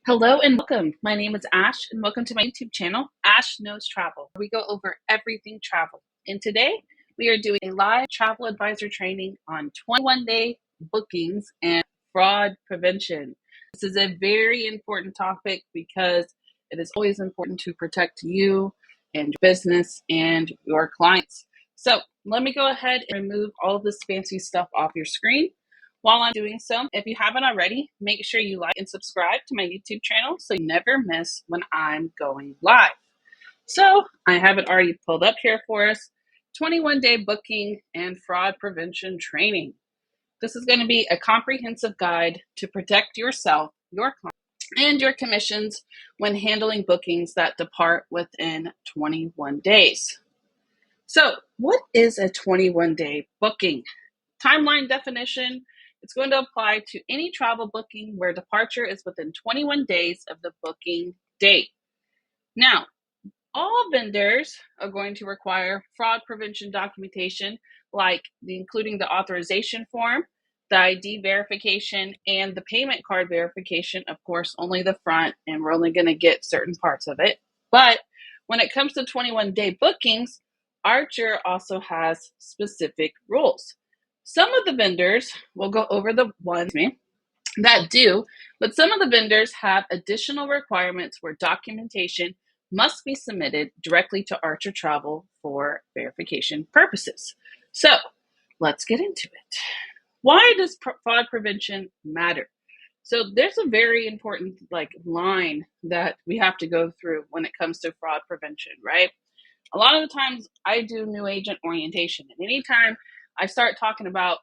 Hello and welcome. My name is Ash and welcome to my YouTube channel, Ash Knows Travel. We go over everything travel. And today we are doing a live travel advisor training on 21-day bookings and fraud prevention. This is a very important topic because it is always important to protect you and your business and your clients. So let me go ahead and remove all of this fancy stuff off your screen. While I'm doing so, if you haven't already, make sure you like and subscribe to my YouTube channel so you never miss when I'm going live. So I have it already pulled up here for us, 21-day booking and fraud prevention training. This is going to be a comprehensive guide to protect yourself, your client, and your commissions when handling bookings that depart within 21 days. So what is a 21-day booking? Timeline definition. It's going to apply to any travel booking where departure is within 21 days of the booking date. Now, all vendors are going to require fraud prevention documentation, like including the authorization form, the ID verification, and the payment card verification. Of course, only the front, and we're only going to get certain parts of it. But when it comes to 21-day bookings, Archer also has specific rules. Some of the vendors, we'll go over the ones that do, but some of the vendors have additional requirements where documentation must be submitted directly to Archer Travel for verification purposes. So let's get into it. Why does fraud prevention matter? So there's a very important line that we have to go through when it comes to fraud prevention, right? A lot of the times I do new agent orientation, and anytime I start talking about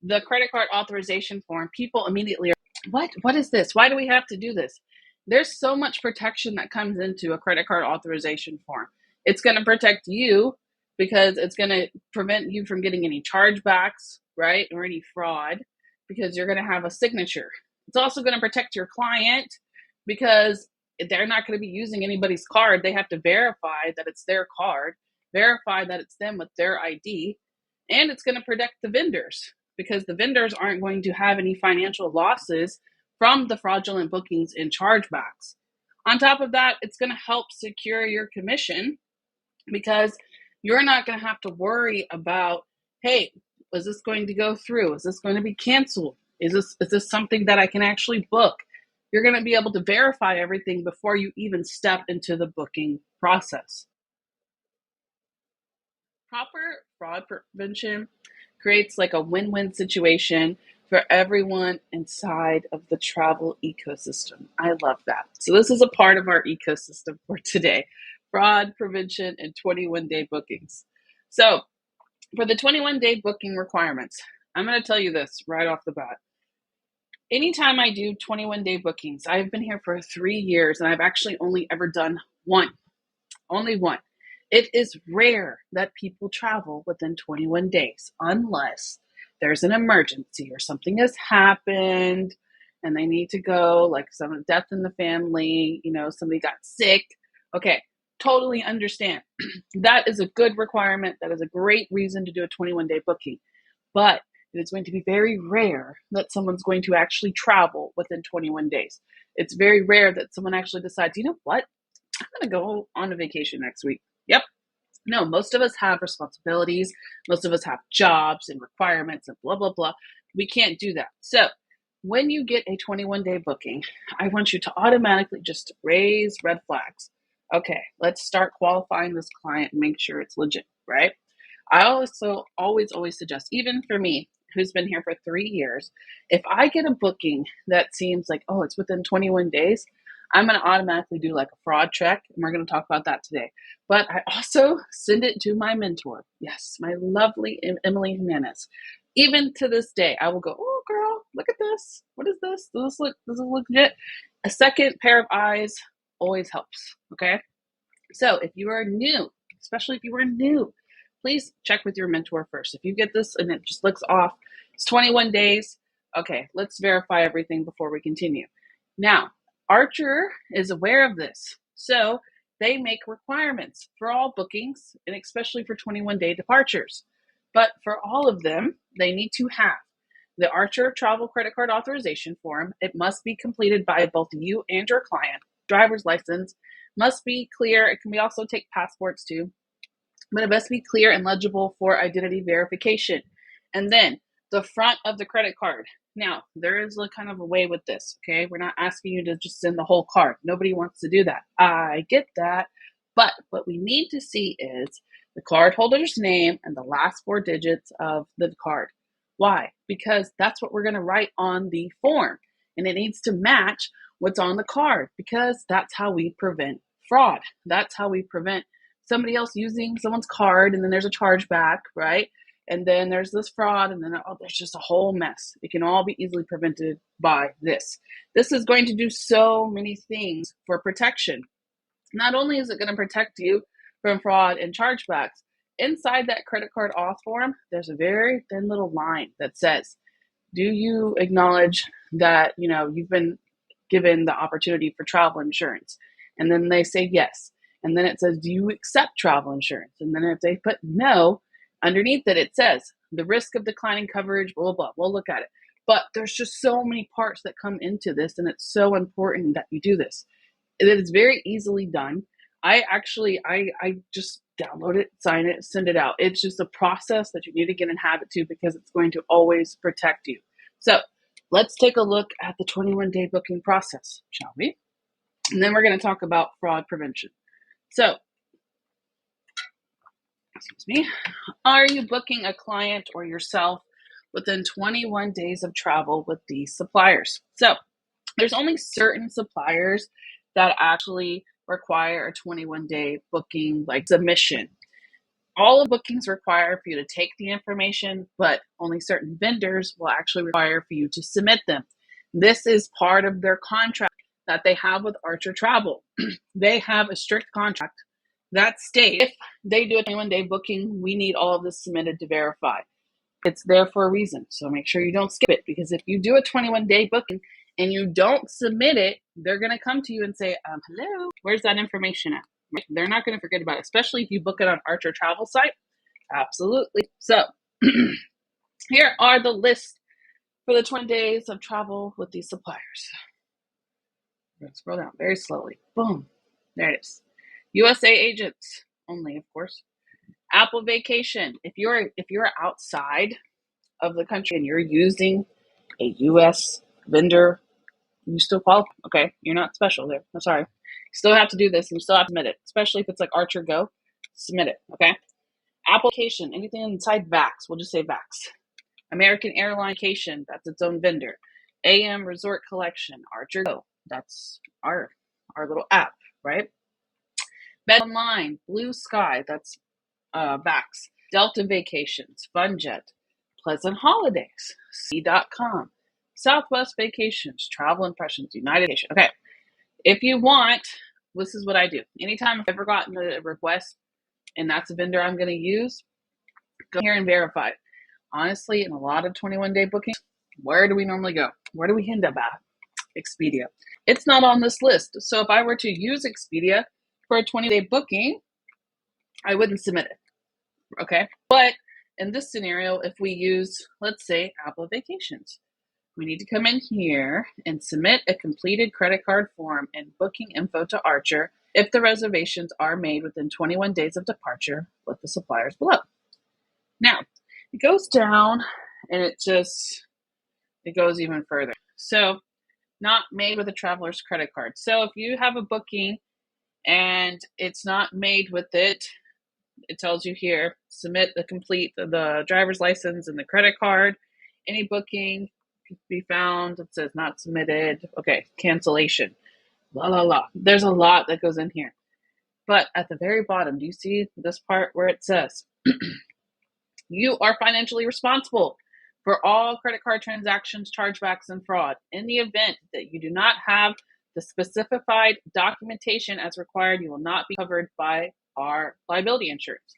the credit card authorization form, people immediately are, what is this? Why do we have to do this? There's so much protection that comes into a credit card authorization form. It's going to protect you because it's going to prevent you from getting any chargebacks, right? Or any fraud, because you're going to have a signature. It's also going to protect your client because they're not going to be using anybody's card. They have to verify that it's their card, verify that it's them with their ID, and it's going to protect the vendors because the vendors aren't going to have any financial losses from the fraudulent bookings and chargebacks. On top of that, it's going to help secure your commission because you're not going to have to worry about, hey, is this going to go through? Is this going to be canceled? Is this something that I can actually book? You're going to be able to verify everything before you even step into the booking process. Proper fraud prevention creates like a win-win situation for everyone inside of the travel ecosystem. I love that. So this is a part of our ecosystem for today, fraud prevention and 21-day bookings. So for the 21-day booking requirements, I'm going to tell you this right off the bat. Anytime I do 21-day bookings, I've been here for 3 years and I've actually only ever done one. Only one. It is rare that people travel within 21 days unless there's an emergency or something has happened and they need to go, like some death in the family, somebody got sick. Okay, totally understand. That is a good requirement. That is a great reason to do a 21-day booking. But it is going to be very rare that someone's going to actually travel within 21 days. It's very rare that someone actually decides, you know what? I'm going to go on a vacation next week. Yep. No, most of us have responsibilities. Most of us have jobs and requirements and blah, blah, blah. We can't do that. So when you get a 21-day booking, I want you to automatically just raise red flags. Okay, let's start qualifying this client and make sure it's legit, right? I also always suggest, even for me, who's been here for 3 years, if I get a booking that seems like, oh, it's within 21 days, I'm going to automatically do like a fraud check, and we're going to talk about that today. But I also send it to my mentor. Yes, my lovely Emily Jimenez. Even to this day, I will go, oh, girl, look at this. What is this? Does this look legit? A second pair of eyes always helps, okay? So if you are new, especially if you are new, please check with your mentor first. If you get this and it just looks off, it's 21 days. Okay, let's verify everything before we continue. Now, Archer is aware of this. So they make requirements for all bookings and especially for 21-day departures. But for all of them, they need to have the Archer Travel Credit Card Authorization Form. It must be completed by both you and your client. Driver's license must be clear. It can be also take passports too, but it must be clear and legible for identity verification. And then the front of the credit card. Now, there is a kind of a way with this, okay? We're not asking you to just send the whole card. Nobody wants to do that. I get that. But what we need to see is the cardholder's name and the last 4 digits of the card. Why? Because that's what we're going to write on the form. And it needs to match what's on the card, because that's how we prevent fraud. That's how we prevent somebody else using someone's card, and then there's a chargeback, right? And then there's this fraud, and then there's just a whole mess. It can all be easily prevented by this. This is going to do so many things for protection. Not only is it going to protect you from fraud and chargebacks, inside that credit card auth form, there's a very thin little line that says, do you acknowledge that you've been given the opportunity for travel insurance? And then they say yes. And then it says, do you accept travel insurance? And then if they put no, underneath it says the risk of declining coverage, blah, blah, blah. We'll look at it. But there's just so many parts that come into this, and it's so important that you do this. It is very easily done. I just download it, sign it, send it out. It's just a process that you need to get in habit to, because it's going to always protect you. So let's take a look at the 21-day booking process, shall we? And then we're going to talk about fraud prevention. So, excuse me, are you booking a client or yourself within 21 days of travel with these suppliers? So there's only certain suppliers that actually require a 21-day booking submission. All of bookings require for you to take the information, but only certain vendors will actually require for you to submit them. This is part of their contract that they have with Archer Travel. They have a strict contract that states if they do a 21-day booking, we need all of this submitted to verify. It's there for a reason, so make sure you don't skip it, because if you do a 21-day booking and you don't submit it, they're going to come to you and say, hello, where's that information at? They're not going to forget about it, especially if you book it on Archer Travel site. Absolutely. So here are the list for the 20 days of travel with these suppliers. I'm going to scroll down very slowly. Boom. There it is. USA agents only, of course. Apple Vacation. If you're outside of the country and you're using a US vendor, you still qualify. Okay, you're not special there. I'm sorry. You still have to do this, and you still have to submit it, especially if it's like Archer Go. Submit it, okay? Application, anything inside VAX, we'll just say VAX. American Airline Vacation, that's its own vendor. AM Resort Collection, Archer Go, that's our little app, right? Bed Online, Blue Sky, that's VAX. Delta Vacations, FunJet, Pleasant Holidays, C.com, Southwest Vacations, Travel Impressions, United Vacation. Okay, if you want, this is what I do. Anytime I've ever gotten a request and that's a vendor I'm going to use, go here and verify it. Honestly, in a lot of 21-day bookings, where do we normally go? Where do we end up at? Expedia. It's not on this list. So if I were to use Expedia for a 20-day booking, I wouldn't submit it. Okay? But in this scenario, if we use, let's say, Apple Vacations, we need to come in here and submit a completed credit card form and booking info to Archer if the reservations are made within 21 days of departure with the suppliers below. Now, it goes down and it goes even further. So, not made with a traveler's credit card. So, if you have a booking and it's not made with it, it tells you here, submit the driver's license and the credit card. Any booking can be found. It says not submitted. Okay, cancellation. La la la. There's a lot that goes in here. But at the very bottom, do you see this part where it says, you are financially responsible for all credit card transactions, chargebacks, and fraud. In the event that you do not have the specified documentation as required, you will not be covered by our liability insurance.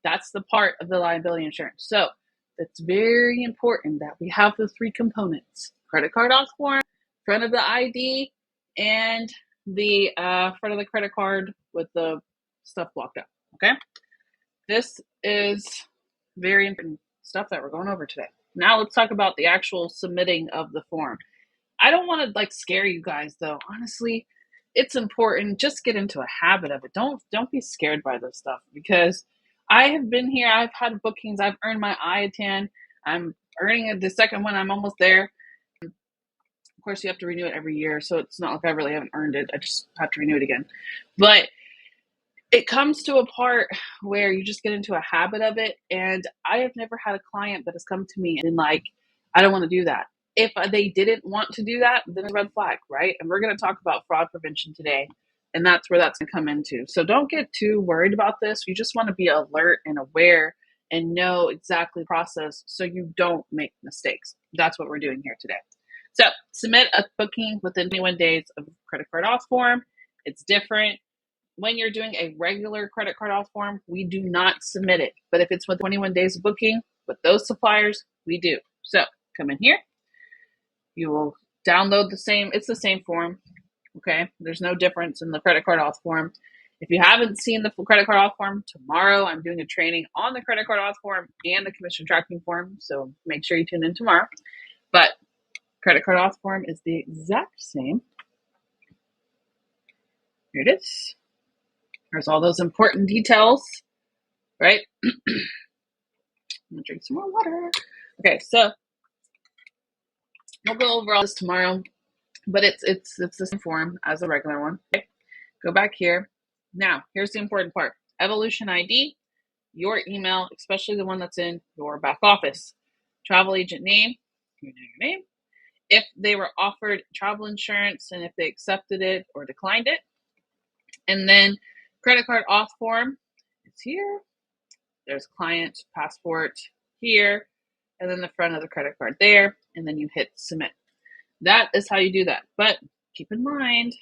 That's the part of the liability insurance. So it's very important that we have the 3 components: credit card auth form, front of the ID, and the front of the credit card with the stuff blocked out. Okay, this is very important stuff that we're going over today. Now let's talk about the actual submitting of the form. I don't want to like scare you guys though. Honestly, it's important. Just get into a habit of it. Don't be scared by this stuff because I have been here. I've had bookings. I've earned my IATAN. I'm earning it. The second one. I'm almost there. Of course, you have to renew it every year, so it's not like I really haven't earned it. I just have to renew it again. But it comes to a part where you just get into a habit of it. And I have never had a client that has come to me and like, I don't want to do that. If they didn't want to do that, then it's a red flag, right? And we're going to talk about fraud prevention today. And that's where that's going to come into. So don't get too worried about this. You just want to be alert and aware and know exactly the process so you don't make mistakes. That's what we're doing here today. So submit a booking within 21 days of credit card auth form. It's different. When you're doing a regular credit card auth form, we do not submit it. But if it's with 21 days of booking with those suppliers, we do. So come in here. You will download it's the same form. Okay. There's no difference in the credit card auth form. If you haven't seen the credit card auth form, tomorrow I'm doing a training on the credit card auth form and the commission tracking form. So make sure you tune in tomorrow. But credit card auth form is the exact same. Here it is. There's all those important details, right? I'm gonna drink some more water. Okay, so we'll go over all this tomorrow, but it's the same form as the regular one. Okay? Go back here. Now, here's the important part. Evolution ID, your email, especially the one that's in your back office. Travel agent name, your name. If they were offered travel insurance and if they accepted it or declined it. And then credit card auth form is here. There's client passport here, and then the front of the credit card there, and then you hit submit. That is how you do that. But keep in mind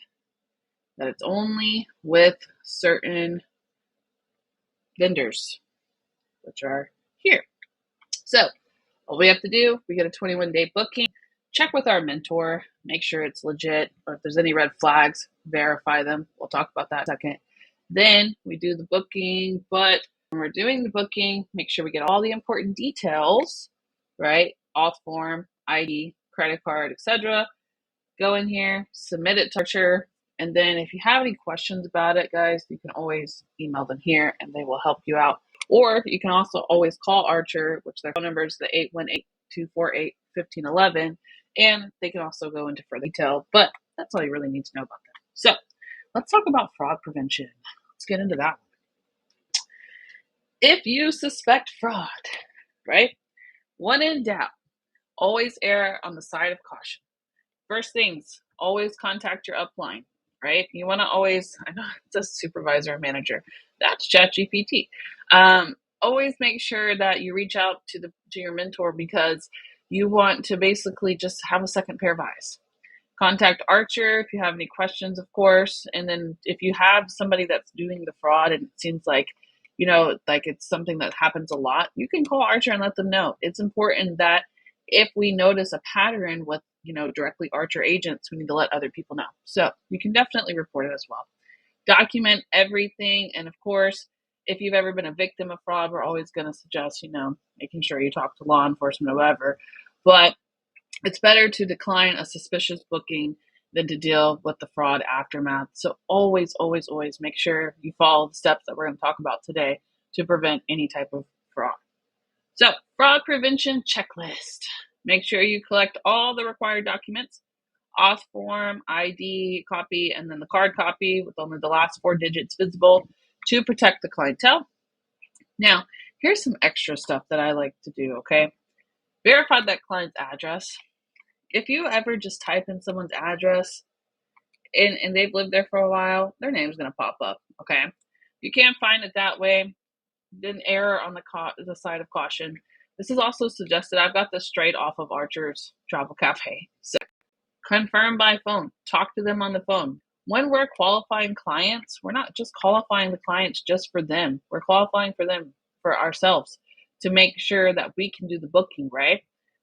that it's only with certain vendors, which are here. So all we have to do, we get a 21-day booking, check with our mentor, make sure it's legit, or if there's any red flags, verify them. We'll talk about that in a second. Then we do the booking, but when we're doing the booking, make sure we get all the important details, right? Auth form, ID, credit card, etc. Go in here, submit it to Archer, and then if you have any questions about it, guys, you can always email them here and they will help you out. Or you can also always call Archer, which their phone number is the 818-248-1511, and they can also go into further detail, but that's all you really need to know about that. So let's talk about fraud prevention. Let's get into that. If you suspect fraud, right? When in doubt, always err on the side of caution. First things, always contact your upline, right? You want to always, I know it's a supervisor or manager, that's ChatGPT. Always make sure that you reach out to your mentor because you want to basically just have a second pair of eyes. Contact Archer if you have any questions, of course. And then if you have somebody that's doing the fraud and it seems like, like it's something that happens a lot, you can call Archer and let them know. It's important that if we notice a pattern with, directly Archer agents, we need to let other people know. So you can definitely report it as well. Document everything. And of course, if you've ever been a victim of fraud, we're always going to suggest, making sure you talk to law enforcement or whatever. But it's better to decline a suspicious booking than to deal with the fraud aftermath. So always, always, always make sure you follow the steps that we're going to talk about today to prevent any type of fraud. So fraud prevention checklist. Make sure you collect all the required documents, auth form, ID copy, and then the card copy with only the last 4 digits visible to protect the clientele. Now, here's some extra stuff that I like to do, okay? Verify that client's address. If you ever just type in someone's address and they've lived there for a while, their name's going to pop up, okay? If you can't find it that way, then err on the side of caution. This is also suggested. I've got this straight off of Archer's Travel Cafe. So confirm by phone. Talk to them on the phone. When we're qualifying clients, we're not just qualifying the clients just for them. We're qualifying for them, for ourselves, to make sure that we can do the booking, right?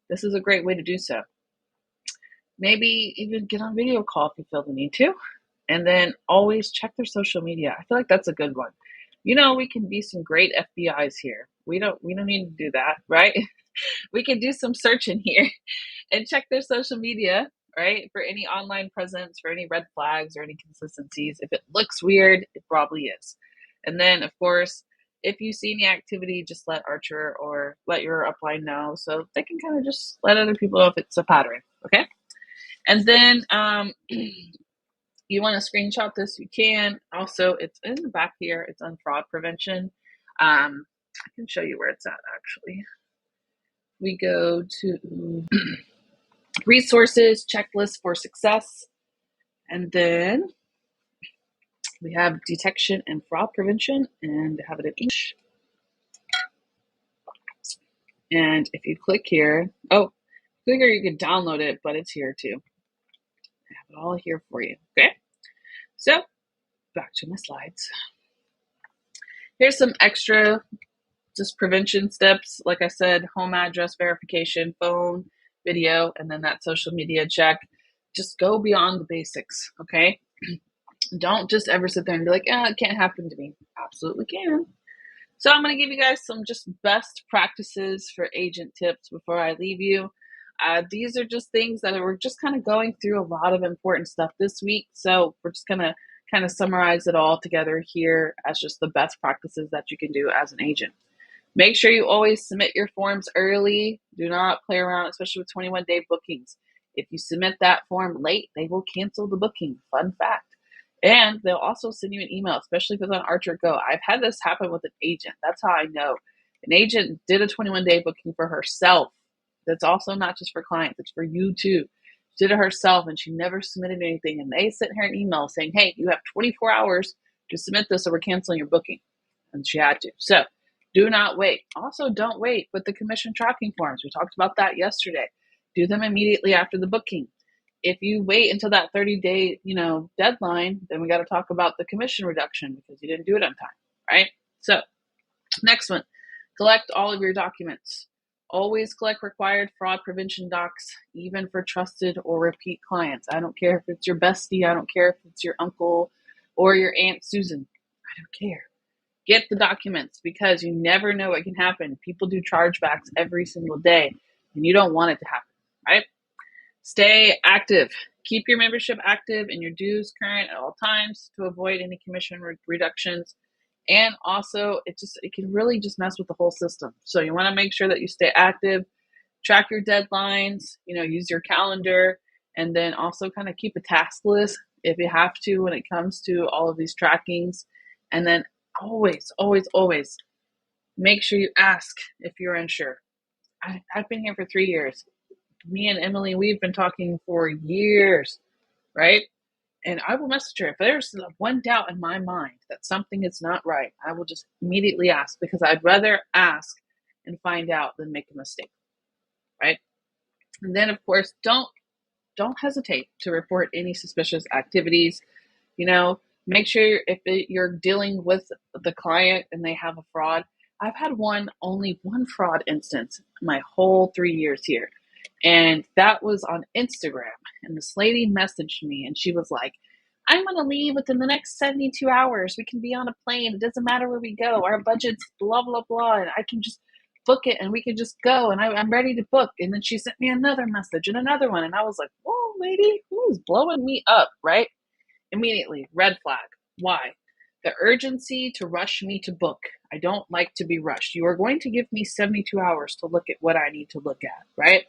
This is a great way to do so. Maybe even get on video call if you feel the need to. And then always check their social media. I feel like that's a good one. We can be some great FBIs here. We don't need to do that, right? We can do some searching here and check their social media, right? For any online presence, for any red flags or any consistencies. If it looks weird, it probably is. And then, of course, if you see any activity, just let Archer or let your upline know so they can kind of just let other people know if it's a pattern, okay? And then you want to screenshot this, you can. Also, it's in the back here. It's on fraud prevention. I can show you where it's at, actually. We go to resources, checklist for success, and then we have detection and fraud prevention, and have it in English. And if you click here, you can download it, but it's here too. I have it all here for you. Okay, so back to my slides. Here's some extra just prevention steps. Like I said, home address verification, phone, video, and then that social media check. Just go beyond the basics, okay? Don't just ever sit there and be like, it can't happen to me. Absolutely can. So I'm going to give you guys some just best practices for agent tips before I leave you. These are just things that we're just kind of going through a lot of important stuff this week. So we're just going to kind of summarize it all together here as just the best practices that you can do as an agent. Make sure you always submit your forms early. Do not play around, especially with 21-day bookings. If you submit that form late, they will cancel the booking. Fun fact. And they'll also send you an email, especially if it's on Archer Go. I've had this happen with an agent. That's how I know. An agent did a 21-day booking for herself. That's also not just for clients. It's for you too. She did it herself, and she never submitted anything. And they sent her an email saying, hey, you have 24 hours to submit this or we're canceling your booking. And she had to. So do not wait. Also, don't wait with the commission tracking forms. We talked about that yesterday. Do them immediately after the booking. If you wait until that 30-day, deadline, then we got to talk about the commission reduction because you didn't do it on time, right? So, next one, collect all of your documents. Always collect required fraud prevention docs, even for trusted or repeat clients. I don't care if it's your bestie. I don't care if it's your uncle or your Aunt Susan. I don't care. Get the documents because you never know what can happen. People do chargebacks every single day, and you don't want it to happen, right? Stay active. Keep your membership active and your dues current at all times to avoid any commission reductions. And also, it can really just mess with the whole system. So you want to make sure that you stay active, track your deadlines, use your calendar, and then also kind of keep a task list if you have to when it comes to all of these trackings. And then always, always, always make sure you ask if you're unsure. I've been here for 3 years. Me and Emily, we've been talking for years, right? And I will message her. If there's one doubt in my mind that something is not right, I will just immediately ask because I'd rather ask and find out than make a mistake, right? And then, of course, don't hesitate to report any suspicious activities. Make sure if you're dealing with the client and they have a fraud. I've had only one fraud instance my whole 3 years here. And that was on Instagram. And this lady messaged me and she was like, I'm going to leave within the next 72 hours. We can be on a plane. It doesn't matter where we go. Our budget's blah, blah, blah. And I can just book it and we can just go. And I'm ready to book. And then she sent me another message and another one. And I was like, whoa, lady, who is blowing me up, right? Immediately, red flag. Why? The urgency to rush me to book. I don't like to be rushed. You are going to give me 72 hours to look at what I need to look at, right?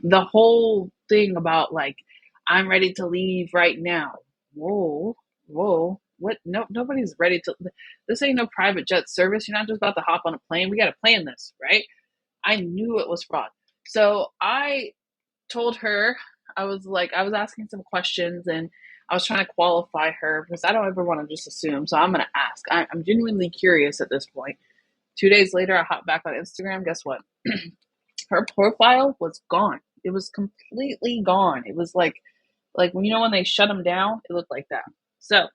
The whole thing about I'm ready to leave right now. Whoa, what? No, nobody's ready to. This ain't no private jet service. You're not just about to hop on a plane. We got to plan this, right? I knew it was fraud. So I told her, I was asking some questions and I was trying to qualify her because I don't ever want to just assume. So I'm going to ask. I'm genuinely curious at this point. 2 days later, I hopped back on Instagram. Guess what? Her profile was gone. It was completely gone. It was like when they shut them down, it looked like that. So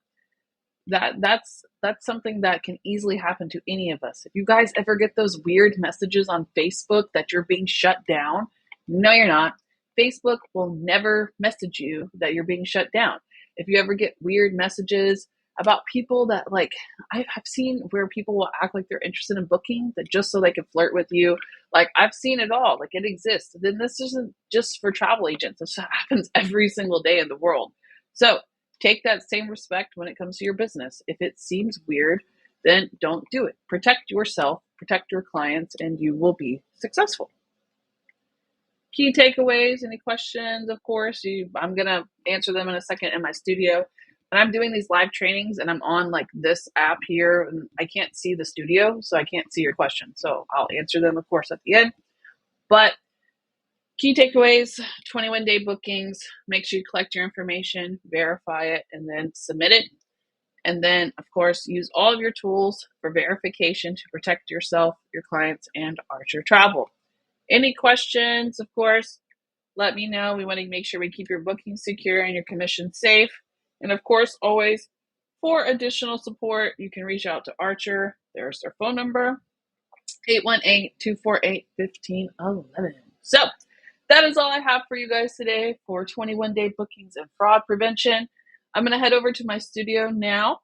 that's something that can easily happen to any of us. If you guys ever get those weird messages on Facebook that you're being shut down, no, you're not. Facebook will never message you that you're being shut down. If you ever get weird messages about people that like I've seen where people will act like they're interested in booking that just so they can flirt with you. Like I've seen it all. Like it exists. Then this isn't just for travel agents. This happens every single day in the world. So take that same respect when it comes to your business. If it seems weird, then don't do it. Protect yourself, protect your clients, and you will be successful. Key takeaways, any questions, of course, I'm going to answer them in a second in my studio. And I'm doing these live trainings and I'm on like this app here and I can't see the studio, so I can't see your questions. So I'll answer them, of course, at the end. But key takeaways, 21-day bookings, make sure you collect your information, verify it, and then submit it. And then, of course, use all of your tools for verification to protect yourself, your clients, and Archer Travel. Any questions, of course, let me know. We want to make sure we keep your booking secure and your commission safe. And of course, always for additional support, you can reach out to Archer. There's their phone number, 818-248-1511. So that is all I have for you guys today for 21-day bookings and fraud prevention. I'm going to head over to my studio now.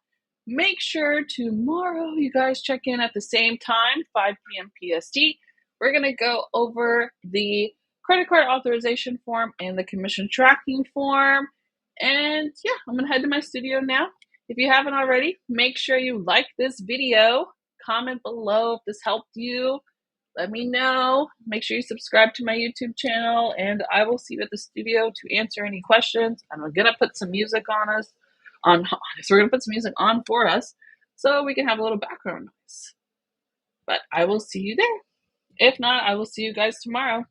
Make sure tomorrow you guys check in at the same time, 5 p.m. PST. We're going to go over the credit card authorization form and the commission tracking form. And yeah, I'm going to head to my studio now. If you haven't already, make sure you like this video, comment below if this helped you. Let me know. Make sure you subscribe to my YouTube channel, and I will see you at the studio to answer any questions. And we're going to put some music on us. So we're going to put some music on for us so we can have a little background noise. But I will see you there. If not, I will see you guys tomorrow.